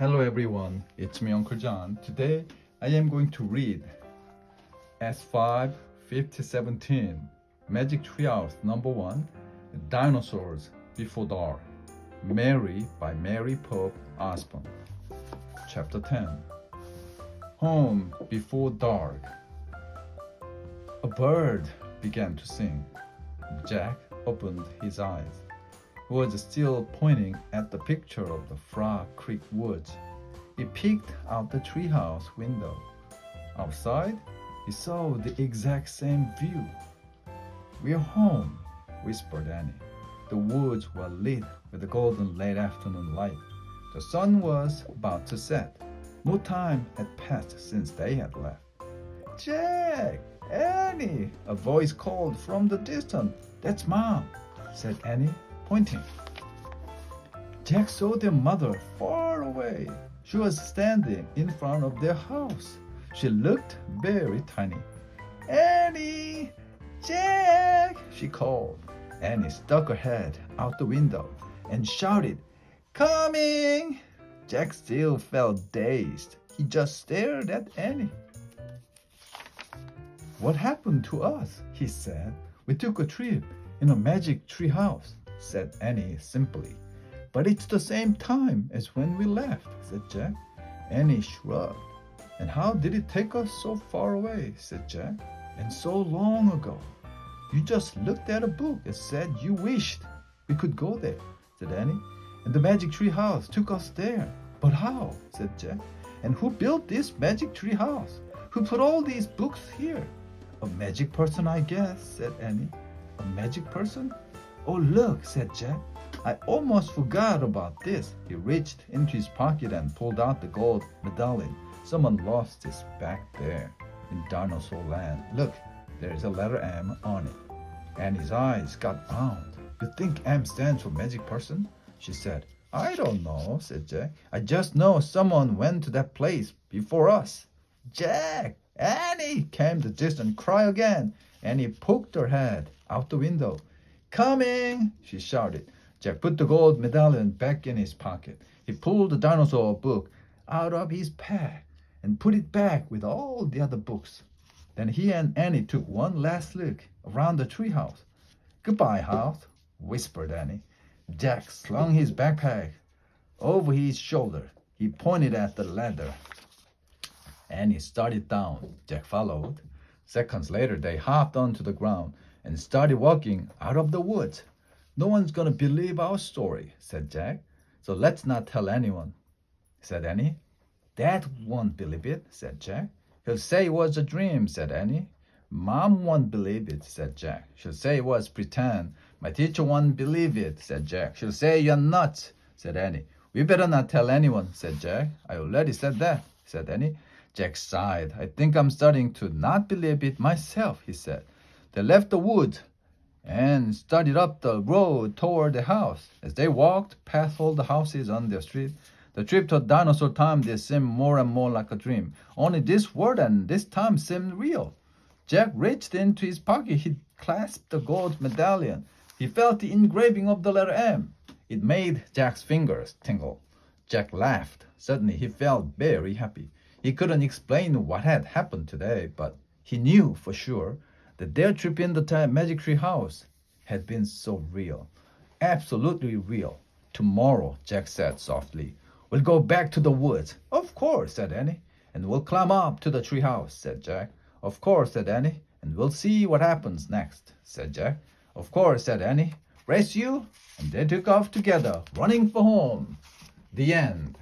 Hello everyone, it's me Uncle John. Today I am going to read S5 5017 Magic Treehouse number 1 Dinosaurs Before Dark Mary by Mary Pope Osborne. Chapter 10 Home Before Dark. A bird began to sing. Jack opened his eyes. He was still pointing at the picture of the Frog Creek woods. He peeked out the treehouse window. Outside, he saw the exact same view. "We're home," whispered Annie. The woods were lit with the golden late afternoon light. The sun was about to set. No time had passed since they had left. "Jack! Annie!" a voice called from the distance. "That's Mom," said Annie, pointing. Jack saw their mother far away. She was standing in front of their house. She looked very tiny. "Annie! Jack!" she called. Annie stuck her head out the window and shouted, "Coming!" Jack still felt dazed. He just stared at Annie. "What happened to us?" he said. "We took a trip in a magic tree house," said Annie simply. "But it's the same time as when we left," said Jack. Annie shrugged. "And how did it take us so far away?" said Jack. "And so long ago. You just looked at a book and said you wished we could go there," said Annie. "And the magic tree house took us there." "But how?" said Jack. "And who built this magic tree house? Who put all these books here?" "A magic person, I guess," said Annie. "A magic person? Oh, look," said Jack. "I almost forgot about this." He reached into his pocket and pulled out the gold medallion. "Someone lost this back there in Dinosaur Land. Look, there's a letter M on it." Annie's eyes got round. "You think M stands for magic person?" she said. "I don't know," said Jack. "I just know someone went to that place before us." "Jack! Annie!" came the distant cry again. Annie poked her head out the window. "Coming!" she shouted. Jack put the gold medallion back in his pocket. He pulled the dinosaur book out of his pack and put it back with all the other books. Then he and Annie took one last look around the treehouse. "Goodbye, house," whispered Annie. Jack slung his backpack over his shoulder. He pointed at the ladder. Annie started down. Jack followed. Seconds later, they hopped onto the ground and started walking out of the woods. "No one's gonna believe our story," said Jack. "So let's not tell anyone," said Annie. "Dad won't believe it," said Jack. "He'll say it was a dream," said Annie. "Mom won't believe it," said Jack. "She'll say it was pretend." "My teacher won't believe it," said Jack. "She'll say you're nuts," said Annie. "We better not tell anyone," said Jack. "I already said that," said Annie. Jack sighed. "I think I'm starting to not believe it myself," he said. They left the woods and started up the road toward the house. As they walked past all the houses on their street, the trip to Dinosaur Time did seem more and more like a dream. Only this word and this time seemed real. Jack reached into his pocket. He clasped the gold medallion. He felt the engraving of the letter M. It made Jack's fingers tingle. Jack laughed. Suddenly he felt very happy. He couldn't explain what had happened today, but he knew for sure that their trip in the magic tree house had been so real. Absolutely real. "Tomorrow," Jack said softly, "we'll go back to the woods." "Of course," said Annie. "And we'll climb up to the tree house," said Jack. "Of course," said Annie. "And we'll see what happens next," said Jack. "Of course," said Annie. "Race you?" And they took off together, running for home. The end.